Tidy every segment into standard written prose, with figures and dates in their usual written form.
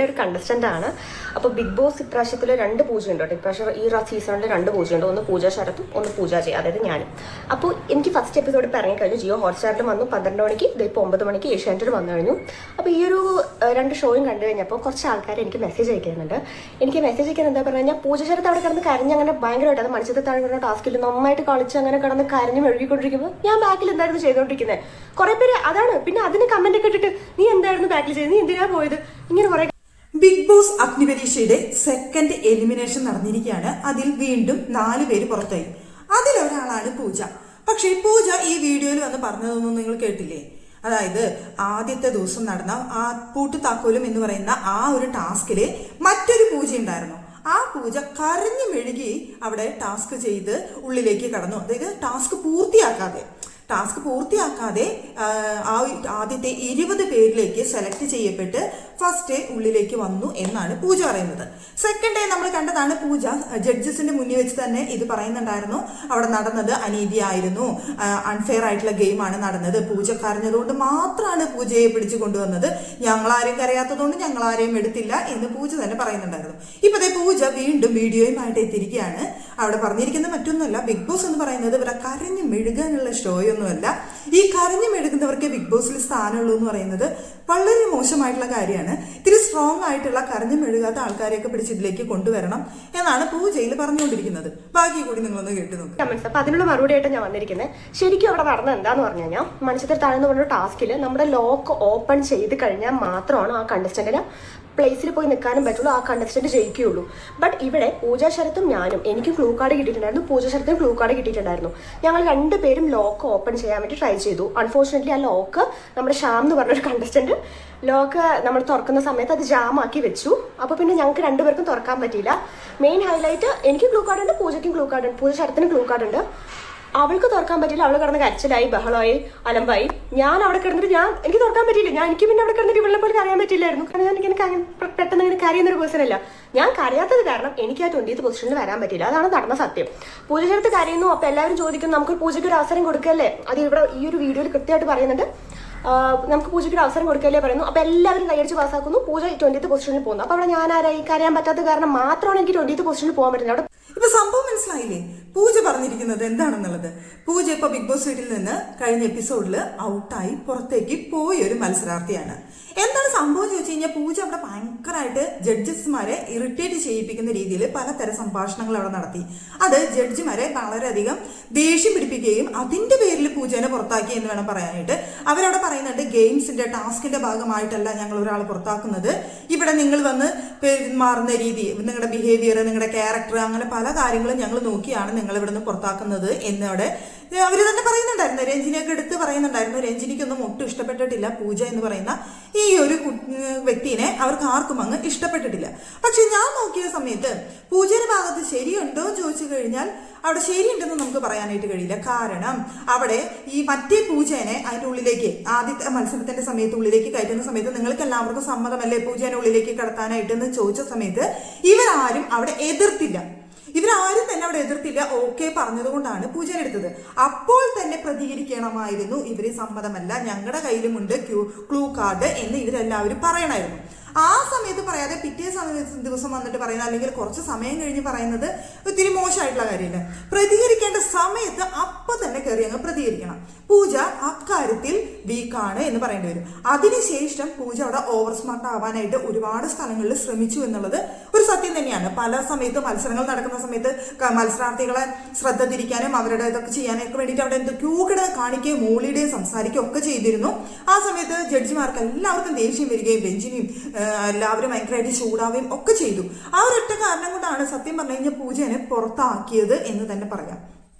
ഒരു കണ്ടസ്റ്റന്റ് ആണ്. അപ്പോൾ ബിഗ് ബോസ് ഇപ്രാവശ്യത്തിൽ 2 പൂജയുണ്ട് കേട്ടോ. ഇപ്രാവശ്യം ഈ സീസണിൽ 2 പൂജയുണ്ട്. ഒന്ന് പൂജ ശരത്തും ഒന്ന് പൂജ ചെയ്യും, അതായത് ഞാനും. അപ്പോൾ എനിക്ക് ഫസ്റ്റ് എപ്പിസോഡ് ഇപ്പോൾ ഇറങ്ങിക്കഴിഞ്ഞു. ജിയോ ഹോട്ട്സ്റ്റാറിൽ വന്നു 12 മണിക്ക്, ഇപ്പോൾ 9 മണിക്ക് ഏഷ്യാനെറ്റിൽ വന്നു കഴിഞ്ഞു. അപ്പോൾ ഈ ഒരു 2 ഷോയും കണ്ടു കഴിഞ്ഞപ്പോൾ കുറച്ച് ആൾക്കാർ എനിക്ക് മെസ്സേജ് അയക്കുന്നുണ്ട്. എനിക്ക് മെസ്സേജ് അയക്കാൻ എന്താ പറഞ്ഞു കഴിഞ്ഞാൽ, പൂജ ശരത്ത് അവിടെ കിടന്ന് കരഞ്ഞ് അങ്ങനെ ഭയങ്കരമായിട്ട് അത് മത്സ്യത്തെ താഴെ കിടന്ന ടാസ്കിൽ നന്നായിട്ട് കളിച്ച് അങ്ങനെ കിടന്ന് കരഞ്ഞ് മെഴുകിക്കൊണ്ടിരിക്കുമ്പോൾ ഞാൻ ബാക്കിൽ എന്തായിരുന്നു ചെയ്തുകൊണ്ടിരിക്കുന്നത്. കുറെ പേര് അതാണ് പിന്നെ അതിന് കമന്റ് ഒക്കെ ഇട്ടിട്ട് നീ എന്തായിരുന്നു ബാക്കിൽ ചെയ്ത്, നീ എന്തിനാ പോയത്, ഇങ്ങനെ കുറെ. ബിഗ് ബോസ് അഗ്നിപരീക്ഷയുടെ സെക്കൻഡ് എലിമിനേഷൻ നടന്നിരിക്കുകയാണ്. അതിൽ വീണ്ടും 4 പേര് പുറത്തായി. അതിലൊരാളാണ് പൂജ. പക്ഷേ പൂജ ഈ വീഡിയോയിൽ വന്ന് പറഞ്ഞതൊന്നും നിങ്ങൾ കേട്ടില്ലേ? അതായത് ആദ്യത്തെ ദിവസം നടന്ന ആ പൂട്ടുതാക്കോലും എന്ന് പറയുന്ന ആ ഒരു ടാസ്കില് മറ്റൊരു പൂജ ഉണ്ടായിരുന്നു. ആ പൂജ കരഞ്ഞു മെഴുകി അവിടെ ടാസ്ക് ചെയ്ത് ഉള്ളിലേക്ക് കടന്നു. അതായത് ടാസ്ക് പൂർത്തിയാക്കാതെ ആ ആദ്യത്തെ 20 പേരിലേക്ക് സെലക്ട് ചെയ്യപ്പെട്ട് ഫസ്റ്റ് ഉള്ളിലേക്ക് വന്നു എന്നാണ് പൂജ പറയുന്നത്. സെക്കൻഡ് ഡേ നമ്മൾ കണ്ടതാണ് പൂജ ജഡ്ജസിന്റെ മുന്നിൽ വെച്ച് തന്നെ ഇത് പറയുന്നുണ്ടായിരുന്നു. അവിടെ നടന്നത് അനീതിയായിരുന്നു, അൺഫെയർ ആയിട്ടുള്ള ഗെയിമാണ് നടന്നത്, പൂജ കരഞ്ഞതുകൊണ്ട് മാത്രമാണ് പൂജയെ പിടിച്ചു കൊണ്ടുവന്നത്, ഞങ്ങളാരും കരയാത്തതുകൊണ്ട് ഞങ്ങളാരെയും എടുത്തില്ല എന്ന് പൂജ തന്നെ പറയുന്നുണ്ടായിരുന്നു. ഇപ്പോഴത്തെ പൂജ വീണ്ടും വീഡിയോയുമായിട്ട് എത്തിയിരിക്കുകയാണ്. അവിടെ പറഞ്ഞിരിക്കുന്നത് മറ്റൊന്നുമല്ല, ബിഗ് ബോസ് എന്ന് പറയുന്നത് ഇവിടെ കരഞ്ഞു മെഴുകാനുള്ള ഷോയൊന്നുമല്ല. ഈ കരഞ്ഞു മെഴുകുന്നവർക്ക് ബിഗ് ബോസിൽ സ്ഥാനമുള്ളൂ എന്ന് പറയുന്നത് വളരെ മോശമായിട്ടുള്ള കാര്യമാണ്. ഇത്തിരി സ്ട്രോങ് ആയിട്ടുള്ള കരഞ്ഞു മെഴുകാത്ത ആൾക്കാരെയൊക്കെ പിടിച്ച് ഇതിലേക്ക് കൊണ്ടുവരണം എന്നാണ് പൂജയിൽ പറഞ്ഞുകൊണ്ടിരിക്കുന്നത്. ബാക്കി കൂടി നിങ്ങളൊന്ന് കേട്ട് നോക്കാം. അപ്പൊ അതിനുള്ള മറുപടിയായിട്ട് ഞാൻ വന്നിരിക്കുന്നത്, ശരിക്കും അവിടെ നടന്നത് എന്താന്ന് പറഞ്ഞു കഴിഞ്ഞാൽ, മത്സ്യത്തിൽ താഴ്ന്നു പറഞ്ഞ ടാസ്കിൽ നമ്മുടെ ലോക്ക് ഓപ്പൺ ചെയ്ത് കഴിഞ്ഞാൽ മാത്രമാണ് ആ കണ്ടസ്റ്റന്റിന് പ്ലേസിൽ പോയി നിൽക്കാനും പറ്റുള്ളൂ, ആ കണ്ടസ്റ്റന്റ് ജയിക്കുകയുള്ളൂ. ബട്ട് ഇവിടെ പൂജ ശരത്തും ഞാനും, എനിക്കും ക്ലൂ കാർഡ് കിട്ടിയിട്ടുണ്ടായിരുന്നു, പൂജ ശരത്തും ക്ലൂ കാർഡ് കിട്ടിയിട്ടുണ്ടായിരുന്നു. ഞങ്ങൾ 2 പേരും ലോക്ക് ഓപ്പൺ ചെയ്യാൻ വേണ്ടി ട്രൈ ചെയ്തു. അൺഫോർച്ചുനേറ്റ്ലി ആ ലോക്ക് നമ്മുടെ ഷ്യാം എന്ന് പറഞ്ഞൊരു കണ്ടസ്റ്റന്റ് ലോക്ക് നമ്മൾ തുറക്കുന്ന സമയത്ത് അത് ജാമാക്കി വെച്ചു. അപ്പോൾ പിന്നെ ഞങ്ങൾക്ക് 2 പേർക്കും തുറക്കാൻ പറ്റിയില്ല. മെയിൻ ഹൈലൈറ്റ്, എനിക്ക് ക്ലൂ കാർഡ് ഉണ്ട്, പൂജയ്ക്കും ക്ലൂ കാർഡ് ഉണ്ട്, പൂജ ശരത്തിനും ക്ലൂ കാർഡ് ഉണ്ട്. അവൾക്ക് തുറക്കാൻ പറ്റില്ല, അവൾ കിടന്ന് കരച്ചിലായി, ബഹളമായി, അലമ്പായി. ഞാൻ അവിടെ കിടന്നിട്ട് എനിക്ക് തുറക്കാൻ പറ്റിയില്ല. എനിക്ക് പിന്നെ അവിടെ കിടന്നിട്ട് ഇവളെ പോലെ കരയാൻ പറ്റില്ലായിരുന്നു. കാരണം ഞാൻ ഇങ്ങനെ പെട്ടെന്ന് ഇങ്ങനെ കരയുന്നൊരു പേഴ്സൺ അല്ല. ഞാൻ കരയാത്തത് കാരണം എനിക്ക് ആ 20th പൊസിഷനിൽ വരാൻ പറ്റില്ല. അതാണ് നടന്ന സത്യം. പൂജ ചേർത്ത് കരയുന്നു. അപ്പൊ എല്ലാവരും ചോദിക്കും, നമുക്ക് പൂജയ്ക്ക് ഒരു അവസരം കൊടുക്കല്ലേ? അത് ഇവിടെ ഈ ഒരു വീഡിയോയിൽ കൃത്യമായിട്ട് പറയുന്നുണ്ട്, നമുക്ക് പൂജയ്ക്ക് ഒരു അവസരം കൊടുക്കല്ലേ പറയുന്നു. അപ്പൊ എല്ലാവരും കൈയടിച്ച് പാസ്സാക്കുന്നു. പൂജ 20th പൊസിഷനിൽ പോകുന്നു. അപ്പൊ അവിടെ ഞാൻ ആരായി? കരയാൻ പറ്റാത്ത കാരണം മാത്രമാണ് എനിക്ക് 20th പൊസിഷനിൽ പോകാൻ പറ്റുന്നത്. അവിടെ ഇപ്പൊ സംഭവം മനസ്സിലായില്ലേ പൂജ പറഞ്ഞിരിക്കുന്നത് എന്താണെന്നുള്ളത്? പൂജ ഇപ്പൊ ബിഗ് ബോസ് വീട്ടിൽ നിന്ന് കഴിഞ്ഞ എപ്പിസോഡിൽ ഔട്ടായി പുറത്തേക്ക് പോയ ഒരു മത്സരാർത്ഥിയാണ്. എന്താണ് സംഭവം ചോദിച്ചു കഴിഞ്ഞാൽ, പൂജ അവിടെ ഭയങ്കരമായിട്ട് ജഡ്ജസ്മാരെ ഇറിറ്റേറ്റ് ചെയ്യിപ്പിക്കുന്ന രീതിയിൽ പലതരം സംഭാഷണങ്ങൾ അവിടെ നടത്തി. അത് ജഡ്ജിമാരെ വളരെയധികം ദേഷ്യം പിടിപ്പിക്കുകയും അതിന്റെ പേരിൽ പൂജനെ പുറത്താക്കി എന്ന് വേണം പറയാനായിട്ട്. അവരവിടെ പറയുന്നുണ്ട്, ഗെയിംസിന്റെ ടാസ്കിന്റെ ഭാഗമായിട്ടല്ല ഞങ്ങൾ ഒരാളെ പുറത്താക്കുന്നത്, ഇവിടെ നിങ്ങൾ വന്ന് പെരുമാറുന്ന രീതി, നിങ്ങളുടെ ബിഹേവിയർ, നിങ്ങളുടെ ക്യാരക്ടർ, അങ്ങനെ പല കാര്യങ്ങളും ഞങ്ങൾ നോക്കിയാണ് നിങ്ങൾ ഇവിടെ നിന്ന് പുറത്താക്കുന്നത് എന്നവിടെ അവർ തന്നെ പറയുന്നുണ്ടായിരുന്നു. രഞ്ജിനിയൊക്കെ എടുത്ത് പറയുന്നുണ്ടായിരുന്നു. രഞ്ജിനിക്കൊന്നും ഒട്ടും ഇഷ്ടപ്പെട്ടിട്ടില്ല പൂജ എന്ന് പറയുന്ന ഈ ഒരു വ്യക്തിനെ, അവർക്ക് ആർക്കും അങ്ങ് ഇഷ്ടപ്പെട്ടിട്ടില്ല. പക്ഷെ ഞാൻ നോക്കിയ സമയത്ത് പൂജയുടെ ഭാഗത്ത് ശരിയുണ്ടോ എന്ന് ചോദിച്ചു കഴിഞ്ഞാൽ അവിടെ ശരിയുണ്ടെന്ന് നമുക്ക് പറയാനായിട്ട് കഴിയില്ല. കാരണം അവിടെ ഈ മറ്റേ പൂജേനെ അതിന്റെ ഉള്ളിലേക്ക് ആദ്യത്തെ മത്സരത്തിന്റെ സമയത്ത് ഉള്ളിലേക്ക് കയറ്റുന്ന സമയത്ത് നിങ്ങൾക്ക് എല്ലാവർക്കും സമ്മതമല്ലേ പൂജേനെ ഉള്ളിലേക്ക് കടത്താനായിട്ട് എന്ന് ചോദിച്ച സമയത്ത് ഇവരാരും അവിടെ എതിർത്തില്ല. ഇവരാരും തന്നെ അവിടെ എതിർത്തില്ല. ഓക്കെ പറഞ്ഞതുകൊണ്ടാണ് പൂജനെ എടുത്തത്. അപ്പോൾ തന്നെ പ്രതികരിക്കണമായിരുന്നു, ഇവര് സമ്മതമല്ല, ഞങ്ങളുടെ കയ്യിലുമുണ്ട് ക്ലൂ കാർഡ് എന്ന് ഇവരെല്ലാവരും പറയണമായിരുന്നു. ആ സമയത്ത് പറയാതെ പിറ്റേ ദിവസം വന്നിട്ട് പറയുന്നത്, അല്ലെങ്കിൽ കുറച്ച് സമയം കഴിഞ്ഞ് പറയുന്നത് ഒത്തിരി മോശമായിട്ടുള്ള കാര്യമില്ല. പ്രതികരിക്കേണ്ട സമയത്ത് അപ്പൊ തന്നെ കയറി അങ്ങ് പ്രതികരിക്കണം. പൂജ അക്കാര്യത്തിൽ വീക്കാണ് എന്ന് പറയേണ്ടി വരും. അതിനുശേഷം പൂജ അവിടെ ഓവർ സ്മാർട്ട് ആവാനായിട്ട് ഒരുപാട് സ്ഥലങ്ങളിൽ ശ്രമിച്ചു എന്നുള്ളത് ഒരു സത്യം തന്നെയാണ്. പല സമയത്ത് മത്സരങ്ങൾ നടക്കുന്ന സമയത്ത് മത്സരാർത്ഥികളെ ശ്രദ്ധ തിരിക്കാനും അവരുടെ ഇതൊക്കെ ചെയ്യാനൊക്കെ വേണ്ടിയിട്ട് അവിടെ എന്തൊക്കെയോ കാണിക്കുകയും മൂളിയുടെയും സംസാരിക്കുകയും ഒക്കെ ചെയ്തിരുന്നു. ആ സമയത്ത് ജഡ്ജിമാർക്ക് എല്ലാവർക്കും ദേഷ്യം വരികയും രഞ്ജിനിയും എല്ലാവരും ഭയങ്കരമായിട്ട് ചൂടാവുകയും ഒക്കെ ചെയ്തു. ആ ഒരൊറ്റ കാരണം കൊണ്ടാണ് സത്യം പറഞ്ഞു കഴിഞ്ഞാൽ പൂജനെ പുറത്താക്കിയത് എന്ന് തന്നെ പറയാം.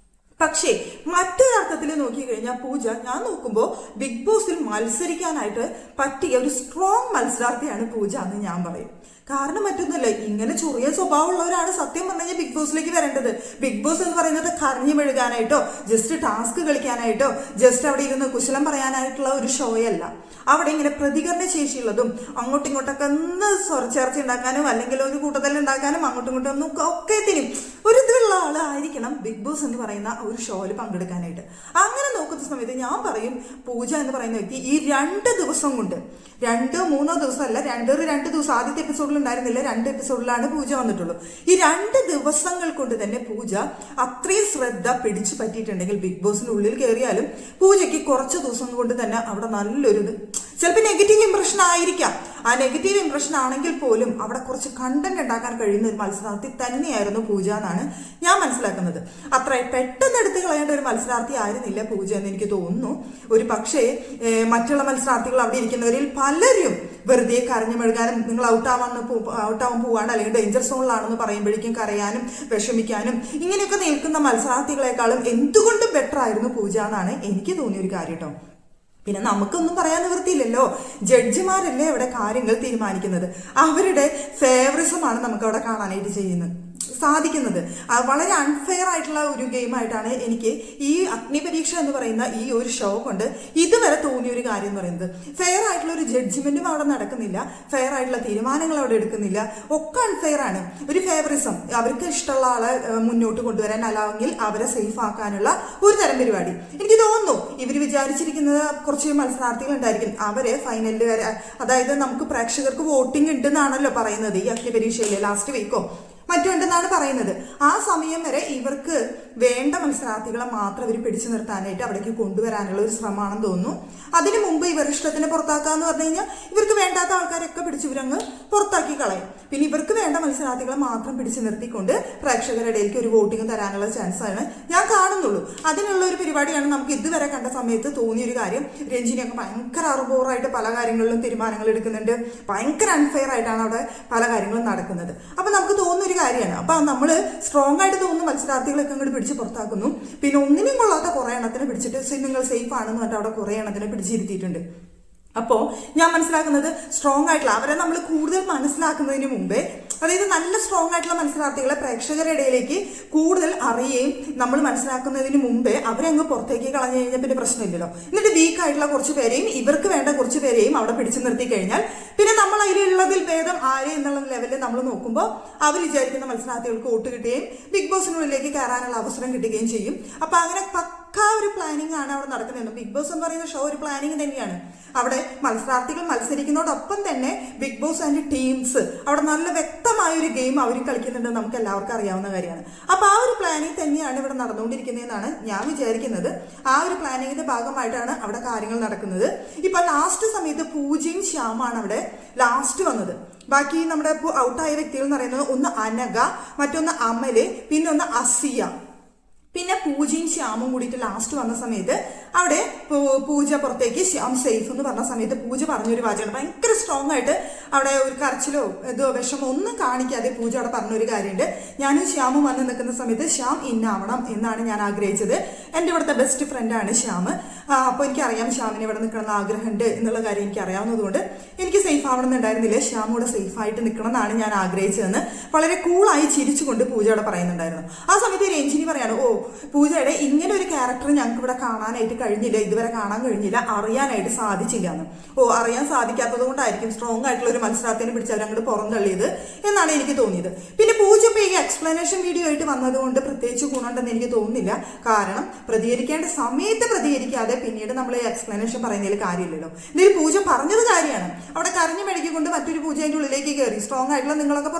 പക്ഷേ മറ്റൊരർത്ഥത്തിൽ നോക്കിക്കഴിഞ്ഞാൽ പൂജ, ഞാൻ നോക്കുമ്പോൾ ബിഗ് ബോസിൽ മത്സരിക്കാനായിട്ട് പറ്റിയ ഒരു സ്ട്രോങ് മത്സരാർത്ഥിയാണ് പൂജ എന്ന് ഞാൻ പറയും. കാരണം മറ്റൊന്നുമില്ല, ഇങ്ങനെ ചെറിയ സ്വഭാവമുള്ളവരാണ് സത്യം പറഞ്ഞു കഴിഞ്ഞാൽ ബിഗ് ബോസിലേക്ക് വരേണ്ടത്. ബിഗ് ബോസ് എന്ന് പറയുന്നത് കരഞ്ഞു മെഴുകാനായിട്ടോ ജസ്റ്റ് ടാസ്ക് കളിക്കാനായിട്ടോ ജസ്റ്റ് അവിടെ ഇരുന്ന് കുശലം പറയാനായിട്ടുള്ള ഒരു ഷോയല്ല. അവിടെ ഇങ്ങനെ പ്രതികരണ ശേഷിയുള്ളതും അങ്ങോട്ടും ഇങ്ങോട്ടൊക്കെ ഒന്ന് ചേർച്ച ഉണ്ടാക്കാനും അല്ലെങ്കിൽ ഒരു കൂട്ടത്തിൽ ഉണ്ടാക്കാനും അങ്ങോട്ടും ഇങ്ങോട്ടും ഒക്കെ തിരും ഒരു ഇതുള്ള ആളായിരിക്കണം ബിഗ് ബോസ് എന്ന് പറയുന്ന ഒരു ഷോയിൽ പങ്കെടുക്കാനായിട്ട്. അങ്ങനെ നോക്കുന്ന സമയത്ത് ഞാൻ പറയും, പൂജ എന്ന് പറയുന്ന വ്യക്തി ഈ 2 ദിവസം കൊണ്ട്, 2-3 ദിവസമല്ല, 2 ദിവസം ആദ്യത്തെ എപ്പിസോഡിൽ ഉണ്ടായിരുന്നില്ല, 2 എപ്പിസോഡിലാണ് പൂജ വന്നിട്ടുള്ളൂ. ഈ 2 ദിവസങ്ങൾ കൊണ്ട് തന്നെ പൂജ അത്രയും ശ്രദ്ധ പിടിച്ചു പറ്റിയിട്ടുണ്ടെങ്കിൽ ബിഗ് ബോസിനുള്ളിൽ കയറിയാലും പൂജയ്ക്ക് കുറച്ച് ദിവസം കൊണ്ട് തന്നെ അവിടെ നല്ലൊരു ചിലപ്പോൾ നെഗറ്റീവ് ഇംപ്രഷൻ ആയിരിക്കാം. ആ നെഗറ്റീവ് ഇംപ്രഷൻ ആണെങ്കിൽ പോലും അവിടെ കുറച്ച് കണ്ടന്റ് ഉണ്ടാക്കാൻ കഴിയുന്ന ഒരു മത്സരാർത്ഥി തന്നെയായിരുന്നു പൂജ എന്നാണ് ഞാൻ മനസ്സിലാക്കുന്നത്. അത്ര പെട്ടെന്ന് എടുത്തു കളയേണ്ട ഒരു മത്സരാർത്ഥി ആയിരുന്നില്ല പൂജ എന്ന് എനിക്ക് തോന്നുന്നു. ഒരു പക്ഷേ മറ്റുള്ള മത്സരാർത്ഥികൾ അവിടെ ഇരിക്കുന്നവരിൽ പലരും വെറുതെ കരഞ്ഞു മെഴുകാനും, നിങ്ങൾ ഔട്ടാവാൻ പോവാണ് അല്ലെങ്കിൽ ഡേഞ്ചർ സോണിലാണെന്ന് പറയുമ്പോഴേക്കും കരയാനും വിഷമിക്കാനും ഇങ്ങനെയൊക്കെ നിൽക്കുന്ന മത്സരാർത്ഥികളെക്കാളും എന്തുകൊണ്ടും ബെറ്റർ ആയിരുന്നു പൂജ എന്നാണ് എനിക്ക് തോന്നിയ ഒരു കാര്യം കേട്ടോ. പിന്നെ നമുക്കൊന്നും പറയാൻ നിവൃത്തിയില്ലല്ലോ, ജഡ്ജിമാരല്ലേ അവിടെ കാര്യങ്ങൾ തീരുമാനിക്കുന്നത്. അവരുടെ ഫേവറിസമാണ് നമുക്ക് അവിടെ കാണാനായിട്ട് സാധിക്കുന്നത്. വളരെ അൺഫെയർ ആയിട്ടുള്ള ഒരു ഗെയിമായിട്ടാണ് എനിക്ക് ഈ അഗ്നിപരീക്ഷ എന്ന് പറയുന്ന ഈ ഒരു ഷോ കൊണ്ട് ഇതുവരെ തോന്നിയ ഒരു കാര്യം എന്ന് പറയുന്നത്. ഫെയർ ആയിട്ടുള്ള ഒരു ജഡ്ജ്മെന്റും അവിടെ നടക്കുന്നില്ല, ഫെയർ ആയിട്ടുള്ള തീരുമാനങ്ങൾ അവിടെ എടുക്കുന്നില്ല, ഒക്കെ അൺഫെയർ ആണ്. ഒരു ഫേവറിസം, അവർക്ക് ഇഷ്ടമുള്ള ആളെ മുന്നോട്ട് കൊണ്ടുവരാൻ അല്ലെങ്കിൽ അവരെ സേഫ് ആക്കാനുള്ള ഒരു തരം പരിപാടി. എനിക്ക് തോന്നുന്നു ഇവർ വിചാരിച്ചിരിക്കുന്നത് കുറച്ച് മത്സരാർത്ഥികൾ ഉണ്ടായിരിക്കും, അവരെ ഫൈനലിൽ വരെ, അതായത് നമുക്ക് പ്രേക്ഷകർക്ക് വോട്ടിംഗ് ഉണ്ടെന്നാണല്ലോ പറയുന്നത് ഈ അഗ്നിപരീക്ഷയിലെ ലാസ്റ്റ് വീക്കോ മറ്റുണ്ടെന്നാണ് പറയുന്നത്. ആ സമയം വരെ ഇവർക്ക് വേണ്ട മത്സരാർത്ഥികളെ മാത്രം ഇവർ പിടിച്ചു നിർത്താനായിട്ട് അവിടേക്ക് കൊണ്ടുവരാനുള്ള ഒരു ശ്രമമാണെന്ന് തോന്നുന്നു. അതിനു മുമ്പ് ഇവർ ഇഷ്ടത്തിന് പുറത്താക്കാന്ന് പറഞ്ഞു കഴിഞ്ഞാൽ ഇവർക്ക് വേണ്ടാത്ത ആൾക്കാരൊക്കെ പിടിച്ച് ഇവരങ്ങ് പുറത്താക്കി കളയും. പിന്നെ ഇവർക്ക് വേണ്ട മത്സരാർത്ഥികളെ മാത്രം പിടിച്ചു നിർത്തിക്കൊണ്ട് പ്രേക്ഷകരുടെ ഇടയിലേക്ക് ഒരു വോട്ടിംഗ് തരാനുള്ള ചാൻസാണ് ഞാൻ കാണുന്നുള്ളൂ. അതിനുള്ള ഒരു പരിപാടിയാണ് നമുക്ക് ഇതുവരെ കണ്ട സമയത്ത് തോന്നിയൊരു കാര്യം. രഞ്ജിനിയൊക്കെ ഭയങ്കര അറുബോറായിട്ട് പല കാര്യങ്ങളിലും തീരുമാനങ്ങൾ എടുക്കുന്നുണ്ട്, ഭയങ്കര അൺഫെയർ ആയിട്ടാണ് അവിടെ പല കാര്യങ്ങളും നടക്കുന്നത്. അപ്പൊ നമുക്ക് തോന്നുന്നൊരു കാര്യമാണ്. അപ്പൊ നമ്മൾ സ്ട്രോങ് ആയിട്ട് തോന്നുന്ന മത്സരാർത്ഥികളൊക്കെ അങ്ങോട്ട് പിടിച്ച് പുറത്താക്കുന്നു. പിന്നെ ഒന്നിനും കൊള്ളാത്ത കുറെ എണ്ണത്തിനെ പിടിച്ചിട്ട് നിങ്ങൾ സേഫ് ആണെന്ന് പറഞ്ഞിട്ട് അവിടെ കുറെ എണ്ണത്തിനെ പിടിച്ചിരുത്തിയിട്ടുണ്ട്. അപ്പോൾ ഞാൻ മനസ്സിലാക്കുന്നത് സ്ട്രോങ് ആയിട്ടുള്ള അവരെ നമ്മൾ കൂടുതൽ മനസ്സിലാക്കുന്നതിന് മുമ്പേ, അതായത് നല്ല സ്ട്രോങ് ആയിട്ടുള്ള മത്സരാർത്ഥികളെ പ്രേക്ഷകരുടെ ഇടയിലേക്ക് കൂടുതൽ അറിയുകയും നമ്മൾ മനസ്സിലാക്കുന്നതിന് മുമ്പേ അവരെ അങ്ങ് പുറത്തേക്ക് കളഞ്ഞു കഴിഞ്ഞാൽ പിന്നെ പ്രശ്നമില്ലല്ലോ. എന്നിട്ട് വീക്ക് ആയിട്ടുള്ള കുറച്ച് പേരെയും ഇവർക്ക് വേണ്ട കുറച്ച് പേരെയും അവിടെ പിടിച്ചു നിർത്തി കഴിഞ്ഞാൽ പിന്നെ നമ്മൾ അതിലുള്ളതിൽ ഭേദം ആര് എന്നുള്ള ലെവലിൽ നമ്മൾ നോക്കുമ്പോൾ അവർ വിചാരിക്കുന്ന മത്സരാർത്ഥികൾക്ക് വോട്ട് കിട്ടുകയും ബിഗ് ബോസിനുള്ളിലേക്ക് കയറാനുള്ള അവസരം കിട്ടുകയും ചെയ്യും. അപ്പൊ അങ്ങനെ പക്കാ ഒരു പ്ലാനിങ് ആണ് അവിടെ നടക്കുന്നത്. ബിഗ് ബോസ് എന്ന് പറയുന്ന ഷോ ഒരു പ്ലാനിങ് തന്നെയാണ്. അവിടെ മത്സരാർത്ഥികൾ മത്സരിക്കുന്നതോടൊപ്പം തന്നെ ബിഗ് ബോസ് ആൻഡ് ടീംസ് അവിടെ നല്ല വ്യക്തമായ ഒരു ഗെയിം അവർ കളിക്കുന്നുണ്ടെന്ന് നമുക്ക് എല്ലാവർക്കും അറിയാവുന്ന കാര്യമാണ്. അപ്പൊ ആ ഒരു പ്ലാനിങ് തന്നെയാണ് ഇവിടെ നടന്നുകൊണ്ടിരിക്കുന്നതെന്നാണ് ഞാൻ വിചാരിക്കുന്നത്. ആ ഒരു പ്ലാനിങ്ങിന്റെ ഭാഗമായിട്ടാണ് അവിടെ കാര്യങ്ങൾ നടക്കുന്നത്. ഇപ്പൊ ലാസ്റ്റ് സമയത്ത് പൂജയും ശ്യാമാണ് അവിടെ ലാസ്റ്റ് വന്നത്. ബാക്കി നമ്മുടെ ഔട്ടായ വ്യക്തികൾ എന്ന് പറയുന്നത് ഒന്ന് അനഘ, മറ്റൊന്ന് അമല്, പിന്നെ ഒന്ന് അസിയ, പിന്നെ പൂജയും ശ്യാമും കൂടിയിട്ട് ലാസ്റ്റ് വന്ന സമയത്ത് അവിടെ പൂജ പുറത്തേക്ക് ശ്യാം സേഫ് എന്ന് പറഞ്ഞ സമയത്ത് പൂജ പറഞ്ഞൊരു വാചകം ഭയങ്കര സ്ട്രോങ് ആയിട്ട് അവിടെ ഒരു കരച്ചിലോ ഇതോ വിഷമോ ഒന്നും കാണിക്കാതെ പൂജ അവിടെ പറഞ്ഞൊരു കാര്യമുണ്ട്. ഞാനും ശ്യാമും വന്ന് നിൽക്കുന്ന സമയത്ത് ശ്യാം ഇന്നാവണം എന്നാണ് ഞാൻ ആഗ്രഹിച്ചത്. എൻ്റെ ഇവിടുത്തെ ബെസ്റ്റ് ഫ്രണ്ടാണ് ശ്യാം. അപ്പോൾ എനിക്കറിയാം ശ്യാമിന് ഇവിടെ നിൽക്കണമെന്ന് ആഗ്രഹമുണ്ട് എന്നുള്ള കാര്യം എനിക്ക് അറിയാവുന്നതുകൊണ്ട് എനിക്ക് സേഫ് ആവണമെന്നുണ്ടായിരുന്നില്ല, ശ്യാം ഇവിടെ സേഫായിട്ട് നിൽക്കണം എന്നാണ് ഞാൻ ആഗ്രഹിച്ചതെന്ന് വളരെ കൂളായി ചിരിച്ചുകൊണ്ട് പൂജ അവിടെ പറയുന്നുണ്ടായിരുന്നു. ആ സമയത്ത് രഞ്ജിനി പറയാണ്, ഓ പൂജയുടെ ഇങ്ങനെ ഒരു ക്യാരക്ടർ ഞങ്ങൾക്ക് ഇവിടെ കാണാനായിട്ട് കഴിഞ്ഞില്ല, ഇതുവരെ കാണാൻ കഴിഞ്ഞില്ല, അറിയാനായിട്ട് സാധിച്ചില്ല എന്ന്. ഓ അറിയാൻ സാധിക്കാത്തത് കൊണ്ടായിരിക്കും സ്ട്രോങ് ആയിട്ടുള്ള ഒരു മത്സരാർത്ഥിനെ പിടിച്ച് അവരങ്ങോട്ട് പുറന്തള്ളിയത് എന്നാണ് എനിക്ക് തോന്നിയത്. പിന്നെ പൂജ ഇപ്പോൾ ഈ എക്സ്പ്ലനേഷൻ വീഡിയോ ആയിട്ട് വന്നതുകൊണ്ട് പ്രത്യേകിച്ച് ഗുണമുണ്ടെന്ന് എനിക്ക് തോന്നുന്നില്ല. കാരണം പ്രതികരിക്കേണ്ട സമയത്ത് പ്രതികരിക്കാതെ പിന്നീട് നമ്മൾ ഈ എക്സ്പ്ലനേഷൻ പറയുന്നതിൽ കാര്യമില്ലല്ലോ. ഇതിൽ പൂജ പറഞ്ഞത് കാര്യമാണ്. അവിടെ കരഞ്ഞു മെഴുകിക്കൊണ്ട് മറ്റൊരു പൂജ അതിൻ്റെ ഉള്ളിലേക്ക് കയറി സ്ട്രോങ് ആയിട്ടുള്ള നിങ്ങളൊക്കെ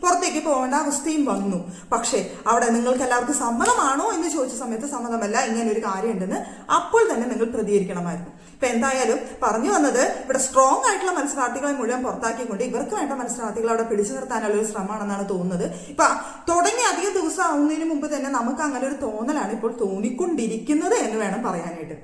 പുറത്തേക്ക് പോകേണ്ട അവസ്ഥയും വന്നു. പക്ഷേ അവിടെ നിങ്ങൾക്ക് എല്ലാവർക്കും സമ്മതമാണോ എന്ന് ചോദിച്ച സമയത്ത് സമ്മതമല്ല, ഇങ്ങനെ ഒരു കാര്യം ഉണ്ടെന്ന് അപ്പോൾ തന്നെ നിങ്ങൾ പ്രതികരിക്കണമായിരുന്നു. ഇപ്പൊ എന്തായാലും പറഞ്ഞു വന്നത് ഇവിടെ സ്ട്രോങ് ആയിട്ടുള്ള മത്സരാർത്ഥികളെ മുഴുവൻ പുറത്താക്കിക്കൊണ്ട് ഇവർക്ക് വേണ്ട മത്സരാർത്ഥികളെ അവിടെ പിടിച്ചു നിർത്താനുള്ള ഒരു ശ്രമമാണെന്നാണ് തോന്നുന്നത്. ഇപ്പൊ തുടങ്ങി അധികം ദിവസം ആവുന്നതിന് മുമ്പ് തന്നെ നമുക്ക് അങ്ങനെ ഒരു തോന്നലാണ് ഇപ്പോൾ തോന്നിക്കൊണ്ടിരിക്കുന്നത് എന്ന് വേണം പറയാനായിട്ട്.